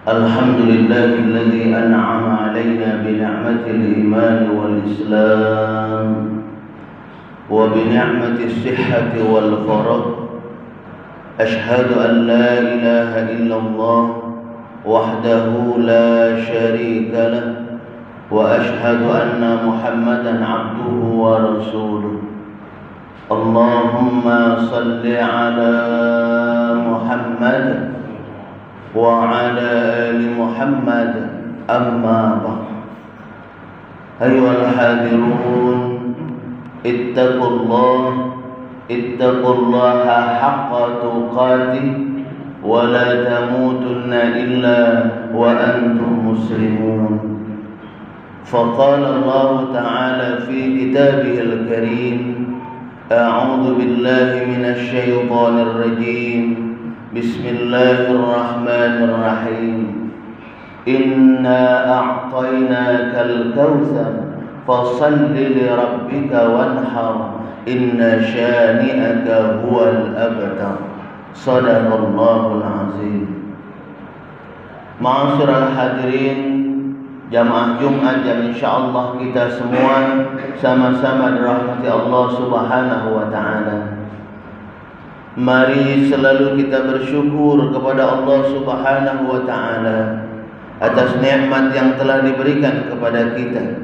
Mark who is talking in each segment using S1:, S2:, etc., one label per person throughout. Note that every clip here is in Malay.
S1: Alhamdulillahilladzi an'ama 'alaina bi ni'matil iman wal islam wa bi ni'matis sihhati wal faragh. Ashhadu an la ilaha illallah wahdahu la syarika lah wa ashhadu anna Muhammadan 'abduhu wa rasuluh. Allahumma salli 'ala Muhammad wa ala ali Muhammad, amma ba'd. Ayyuhal hadirun, ittaqullaha haqqa tuqatih wa la tamutunna illa wa antum muslimun. Faqala Allah ta'ala fi kitabihil karim, a'udzu billahi minasy syaithanir rajim. Bismillahirrahmanirrahim. Inna a'tainakal kautsar fasalli li rabbika wanhar inna syani'aka huwal abtar. Shadaqallahul azim. Ma'asyiral hadirin jamaah Jumat yang insyaallah kita semua sama-sama dirahmati Allah Subhanahu wa taala. Mari selalu kita bersyukur kepada Allah Subhanahu wa ta'ala atas nikmat yang telah diberikan kepada kita,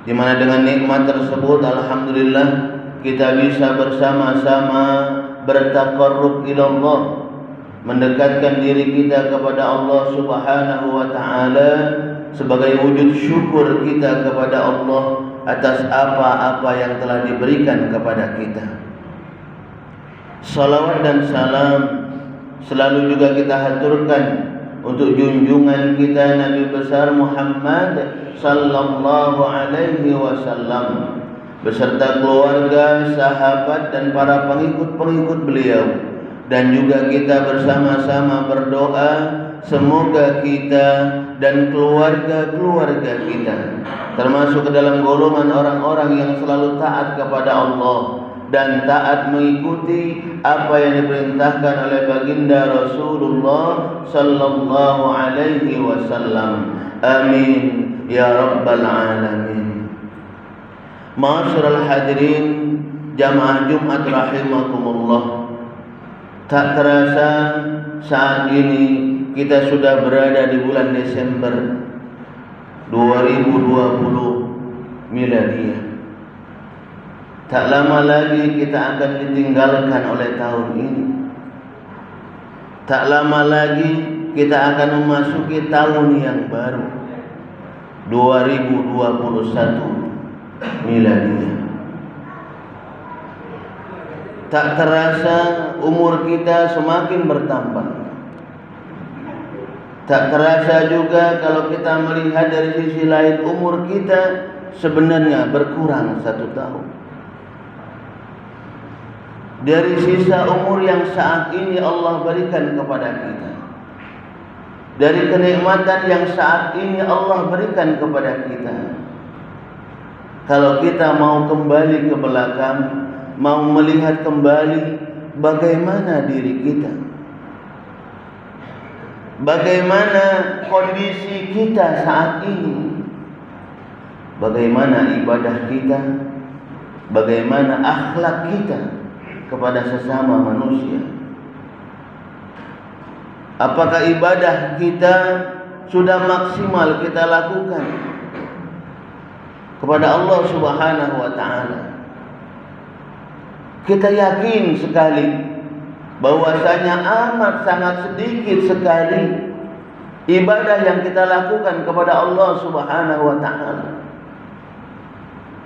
S1: di mana dengan nikmat tersebut alhamdulillah kita bisa bersama-sama bertaqarrub ila Allah, mendekatkan diri kita kepada Allah Subhanahu wa ta'ala sebagai wujud syukur kita kepada Allah atas apa-apa yang telah diberikan kepada kita. Salawat dan salam selalu juga kita haturkan untuk junjungan kita Nabi besar Muhammad sallallahu alaihi wasallam beserta keluarga, sahabat dan para pengikut-pengikut beliau, dan juga kita bersama-sama berdoa semoga kita dan keluarga-keluarga kita termasuk ke dalam golongan orang-orang yang selalu taat kepada Allah dan taat mengikuti apa yang diperintahkan oleh baginda Rasulullah sallallahu alaihi wasallam. Amin ya rabbal alamin. Ma'asyiral hadirin jamaah Jumat rahimakumullah. Tak terasa saat ini kita sudah berada di bulan Desember 2020 miladiah. Tak lama lagi kita akan ditinggalkan oleh tahun ini. Tak lama lagi kita akan memasuki tahun yang baru 2021 miladiah. Tak terasa umur kita semakin bertambah. Tak terasa juga kalau kita melihat dari sisi lain umur kita sebenarnya berkurang 1 tahun. Dari sisa umur yang saat ini Allah berikan kepada kita, dari kenikmatan yang saat ini Allah berikan kepada kita, kalau kita mau kembali ke belakang, mau melihat kembali bagaimana diri kita, bagaimana kondisi kita saat ini, bagaimana ibadah kita, bagaimana akhlak kita kepada sesama manusia. Apakah ibadah kita sudah maksimal kita lakukan kepada Allah Subhanahu wa ta'ala? Kita yakin sekali bahwasanya amat sangat sedikit sekali ibadah yang kita lakukan kepada Allah Subhanahu wa ta'ala.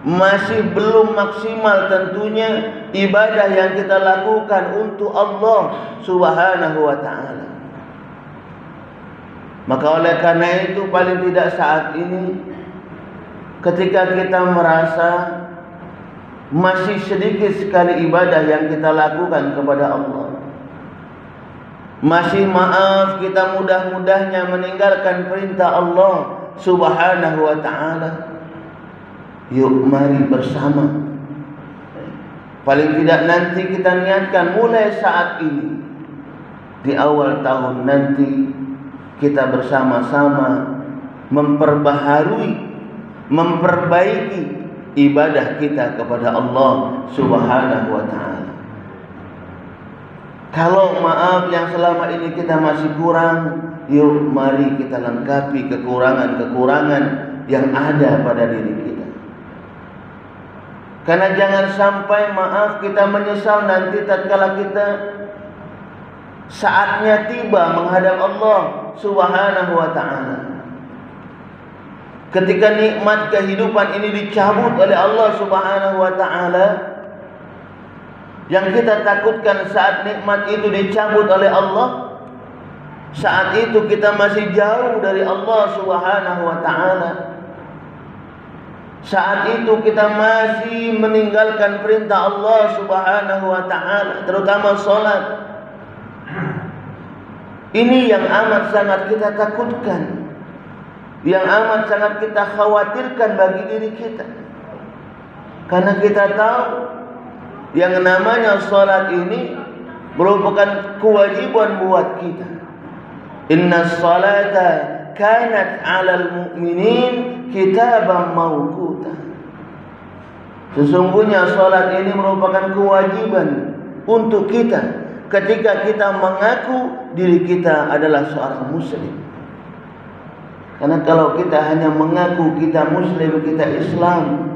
S1: Masih belum maksimal tentunya ibadah yang kita lakukan untuk Allah Subhanahu wa ta'ala. Maka oleh karena itu paling tidak saat ini ketika kita merasa masih sedikit sekali ibadah yang kita lakukan kepada Allah, masih maaf kita mudah-mudahnya meninggalkan perintah Allah Subhanahu wa ta'ala, yuk mari bersama, paling tidak nanti kita niatkan mulai saat ini, di awal tahun nanti kita bersama-sama memperbaharui, memperbaiki ibadah kita kepada Allah Subhanahu wa ta'ala. Kalau maaf yang selama ini kita masih kurang, yuk mari kita lengkapi kekurangan-kekurangan yang ada pada diri kita. Karena jangan sampai maaf kita menyesal nanti tatkala kita saatnya tiba menghadap Allah Subhanahu wa ta'ala. Ketika nikmat kehidupan ini dicabut oleh Allah Subhanahu wa ta'ala, yang kita takutkan saat nikmat itu dicabut oleh Allah, saat itu kita masih jauh dari Allah Subhanahu wa ta'ala. Saat itu kita masih meninggalkan perintah Allah Subhanahu wa ta'ala, terutama salat. Ini yang amat sangat kita takutkan, yang amat sangat kita khawatirkan bagi diri kita. Karena kita tahu yang namanya salat ini merupakan kewajiban buat kita. Inna salata kanat 'alal mu'minin kitaban mawquta. Sesungguhnya salat ini merupakan kewajiban untuk kita ketika kita mengaku diri kita adalah seorang muslim. Karena kalau kita hanya mengaku kita muslim, kita Islam,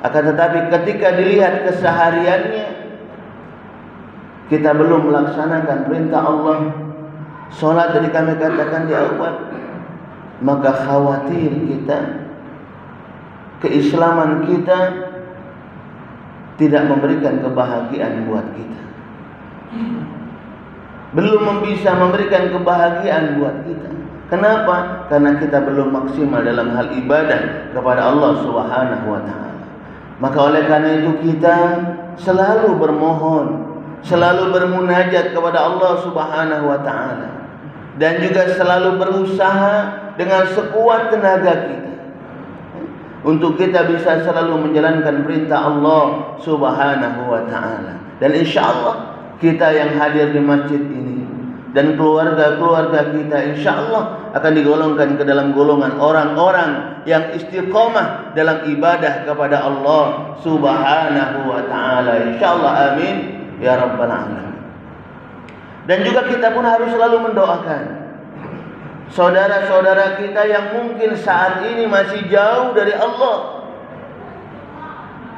S1: akan tetapi ketika dilihat kesehariannya kita belum melaksanakan perintah Allah, salat tadi kami katakan di awal, maka khawatir kita, keislaman kita tidak memberikan kebahagiaan buat kita, belum bisa memberikan kebahagiaan buat kita. Kenapa? Karena kita belum maksimal dalam hal ibadah kepada Allah Subhanahu wa ta'ala. Maka oleh karena itu kita selalu bermohon, selalu bermunajat kepada Allah Subhanahu wa ta'ala, dan juga selalu berusaha dengan sekuat tenaga kita untuk kita bisa selalu menjalankan perintah Allah Subhanahu wa ta'ala. Dan insyaallah kita yang hadir di masjid ini dan keluarga-keluarga kita insyaallah akan digolongkan ke dalam golongan orang-orang yang istiqomah dalam ibadah kepada Allah Subhanahu wa ta'ala, insyaallah, amin ya rabbal alamin. Dan juga kita pun harus selalu mendoakan saudara-saudara kita yang mungkin saat ini masih jauh dari Allah,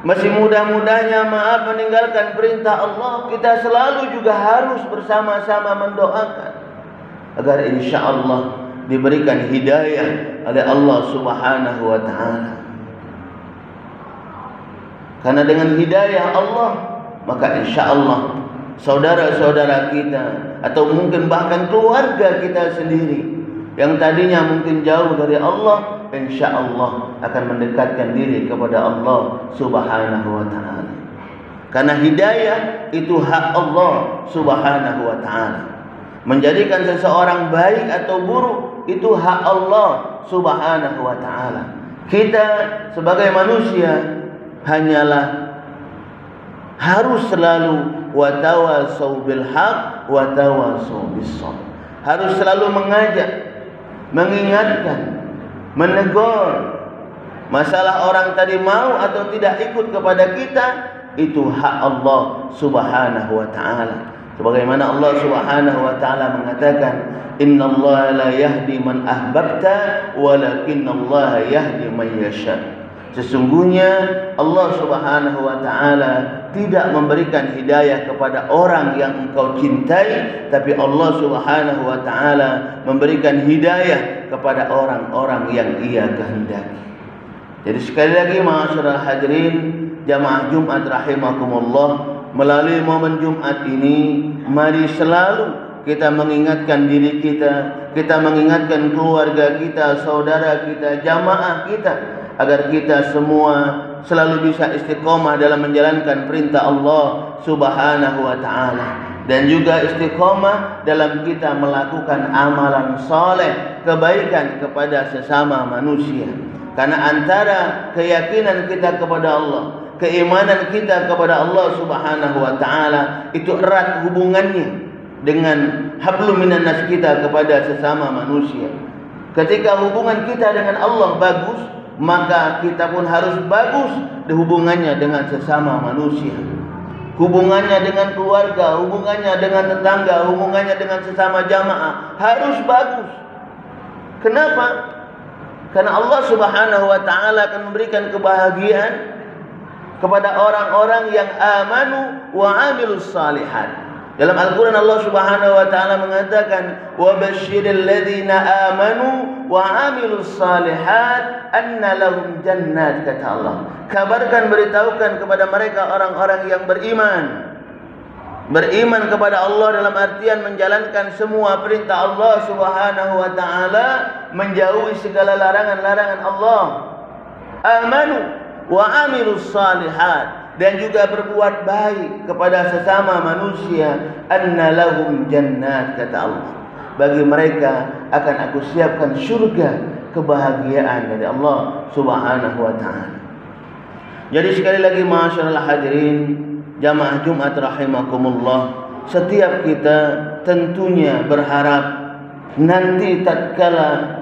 S1: masih mudah-mudahnya maaf meninggalkan perintah Allah. Kita selalu juga harus bersama-sama mendoakan agar insyaallah diberikan hidayah oleh Allah Subhanahu wa ta'ala. Karena dengan hidayah Allah, maka insyaallah saudara-saudara kita atau mungkin bahkan keluarga kita sendiri yang tadinya mungkin jauh dari Allah, insyaallah akan mendekatkan diri kepada Allah Subhanahu wa ta'ala. Karena hidayah itu hak Allah Subhanahu wa ta'ala. Menjadikan seseorang baik atau buruk itu hak Allah Subhanahu wa ta'ala. Kita sebagai manusia hanyalah harus selalu watawasau bil haq watawasau bis sabr. Harus selalu mengajak, mengingatkan, menegur. Masalah orang tadi mau atau tidak ikut kepada kita, itu hak Allah Subhanahu wa ta'ala. Sebagaimana Allah Subhanahu wa ta'ala mengatakan, innallaha la yahdi man ahbabta walakinnallaha yahdi man yasha. Sesungguhnya Allah Subhanahu wa ta'ala tidak memberikan hidayah kepada orang yang engkau cintai, tapi Allah Subhanahu wa taala memberikan hidayah kepada orang-orang yang Ia kehendaki. Jadi sekali lagi ma'asyiral hadirin jamaah Jumat rahimakumullah, melalui momen Jumat ini mari selalu kita mengingatkan diri kita, kita mengingatkan keluarga kita, saudara kita, jamaah kita, agar kita semua selalu bisa istiqomah dalam menjalankan perintah Allah Subhanahu wa taala, dan juga istiqomah dalam kita melakukan amalan soleh, kebaikan kepada sesama manusia. Karena antara keyakinan kita kepada Allah, keimanan kita kepada Allah Subhanahu wa taala itu erat hubungannya dengan hablum minan nas kita kepada sesama manusia. Ketika hubungan kita dengan Allah bagus, maka kita pun harus bagus di hubungannya dengan sesama manusia. Hubungannya dengan keluarga, hubungannya dengan tetangga, hubungannya dengan sesama jamaah harus bagus. Kenapa? Karena Allah Subhanahu wa taala akan memberikan kebahagiaan kepada orang-orang yang amanu wa amilus salihat. Dalam Al-Quran Allah Subhanahu wa taala mengatakan, wa basyiril ladzina amanu wa amilus salihat anna lahum jannat, kata Allah. Kabarkan, beritahukan kepada mereka orang-orang yang beriman. Beriman kepada Allah dalam artian menjalankan semua perintah Allah Subhanahu wa taala, menjauhi segala larangan-larangan Allah. Amanu wa amilus salihat, dan juga berbuat baik kepada sesama manusia. Anna lahum jannat, kata Allah. Bagi mereka akan aku siapkan surga, kebahagiaan dari Allah Subhanahu wa taala. Jadi sekali lagi ma'asyiral hadirin jamaah Jumat rahimakumullah, setiap kita tentunya berharap nanti tatkala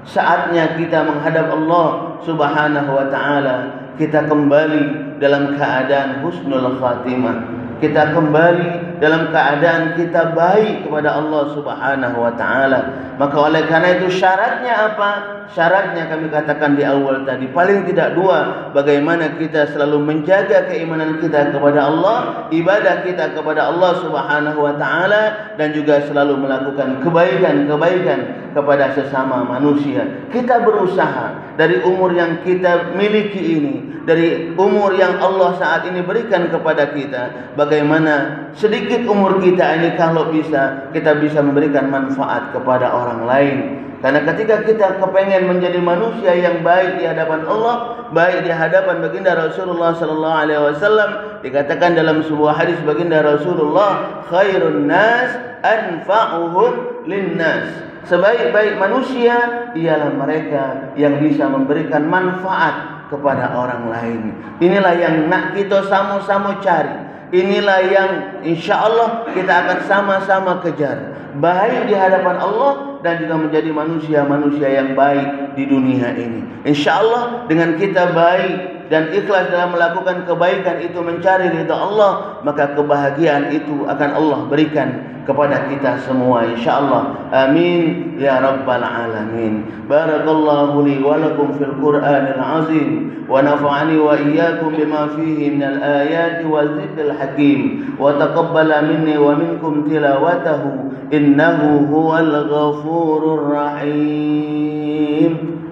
S1: saatnya kita menghadap Allah Subhanahu wa taala, kita kembali dalam keadaan husnul khatimah. Kita kembali dalam keadaan kita baik kepada Allah Subhanahu wa taala. Maka oleh karena itu syaratnya apa? Syaratnya kami katakan di awal tadi, paling tidak dua. Bagaimana kita selalu menjaga keimanan kita kepada Allah, ibadah kita kepada Allah Subhanahu wa taala, dan juga selalu melakukan kebaikan-kebaikan kepada sesama manusia. Kita berusaha dari umur yang kita miliki ini, dari umur yang Allah saat ini berikan kepada kita, bagaimana sedikit umur kita ini kalau bisa kita bisa memberikan manfaat kepada orang lain. Karena ketika kita kepengen menjadi manusia yang baik di hadapan Allah, baik di hadapan baginda Rasulullah sallallahu alaihi wasallam, dikatakan dalam sebuah hadis baginda Rasulullah, khairun nas anfa'uhum linnas. Sebaik-baik manusia ialah mereka yang bisa memberikan manfaat kepada orang lain. Inilah yang nak kita sama-sama cari. Inilah yang insya Allah kita akan sama-sama kejar. Baik di hadapan Allah dan juga menjadi manusia-manusia yang baik di dunia ini. Insya Allah dengan kita baik dan ikhlas dalam melakukan kebaikan itu, mencari ridha Allah, maka kebahagiaan itu akan Allah berikan kepada kita semua insyaallah. Amin ya rabbal alamin. Barakallahu li wa lakum fil Qur'anil azim wa nafa'ani wa iyyakum bima fihi minal ayati wa dzikril hakim wa taqabbala minni wa minkum tilawatahu innahu huwal ghafurur rahim.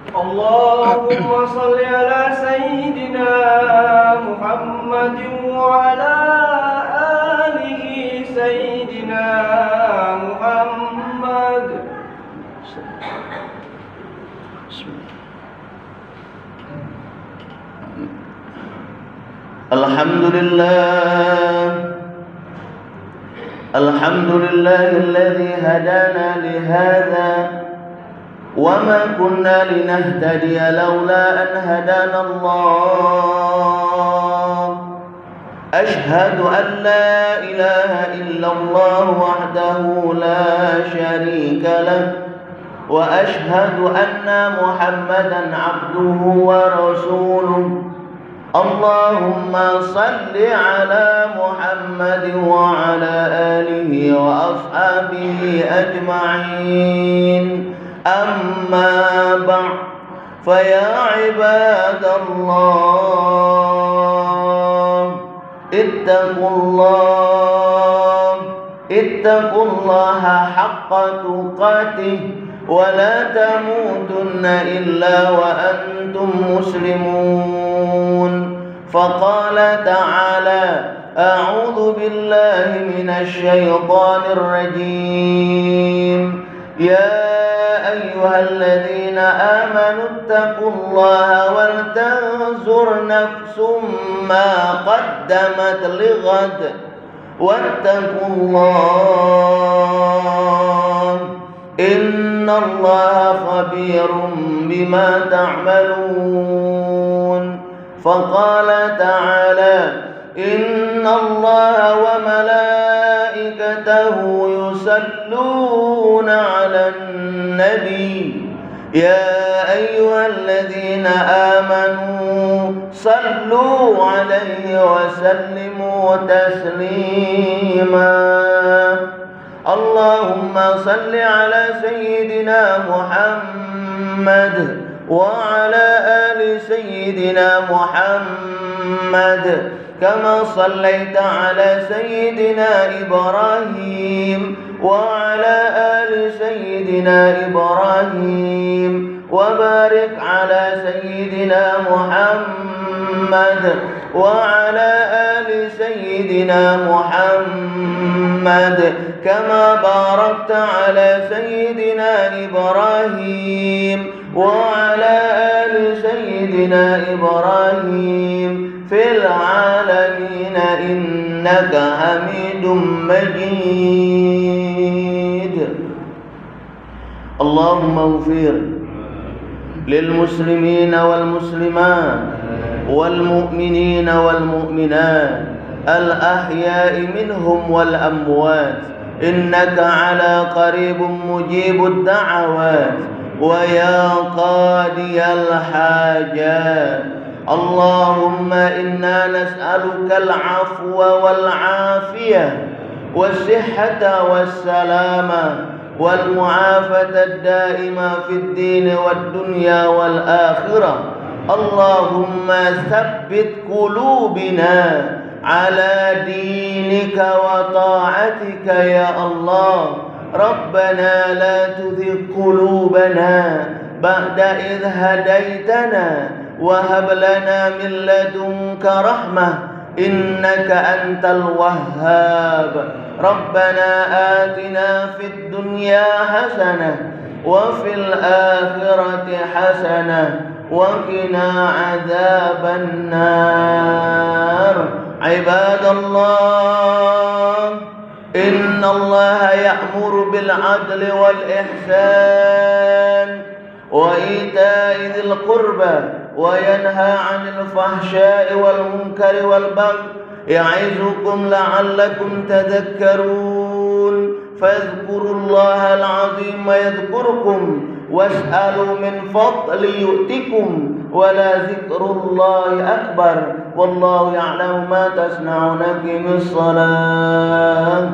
S2: Allahumma salli ala sayyidina Muhammadin wa ala alihi sayyidina Muhammad.
S1: Alhamdulillahilladzi hadana li hadza وما كنا لنهتدي لولا أن هدانا الله أشهد أن لا إله إلا الله وحده لا شريك له وأشهد أن محمدا عبده ورسوله اللهم صل على محمد وعلى آله وأصحابه أجمعين. أما بعد فيا عباد الله اتقوا الله حق تقاته ولا تموتن إلا وأنتم مسلمون. فقال تعالى: أعوذ بالله من الشيطان الرجيم. يا أيها الذين آمنوا اتقوا الله ولتنظر نفس ما قدمت لغد واتقوا الله إن الله خبير بما تعملون. فقال تعالى: إن الله وملائكته يصلون على النبي يا أيها الذين آمنوا صلوا عليه وسلموا تسليما. اللهم صل على سيدنا محمد وعلى آل سيدنا محمد كما صليت على سيدنا إبراهيم وعلى آل سيدنا إبراهيم وبارك على سيدنا محمد وعلى آل سيدنا محمد كما باركت على سيدنا إبراهيم وعلى آل سيدنا إبراهيم في العالمين إنك حميد مجيد. اللهم اغفر للمسلمين والمسلمات والمؤمنين والمؤمنات الأحياء منهم والأموات إنك على قريب مجيب الدعوات ويا قاضي الحاجات. اللهم إنا نسألك العفو والعافية والصحة والسلامة والمعافاة الدائمة في الدين والدنيا والآخرة. اللهم ثبت قلوبنا على دينك وطاعتك يا الله. ربنا لا تزغ قلوبنا بعد إذ هديتنا وهب لنا من لدنك رحمة إنك أنت الوهاب. ربنا آتنا في الدنيا حسنة وفي الآخرة حسنة وقنا عذاب النار. عباد الله إن الله يأمر بالعدل والإحسان وإيتاء ذي القربى وينهى عن الفحشاء والمنكر والبغي يعظكم لعلكم تذكرون. فاذكروا الله العظيم يذكركم واسألوا من فضل يؤتكم ولذكر الله أكبر والله يعلم ما تصنعون. أقم الصلاة.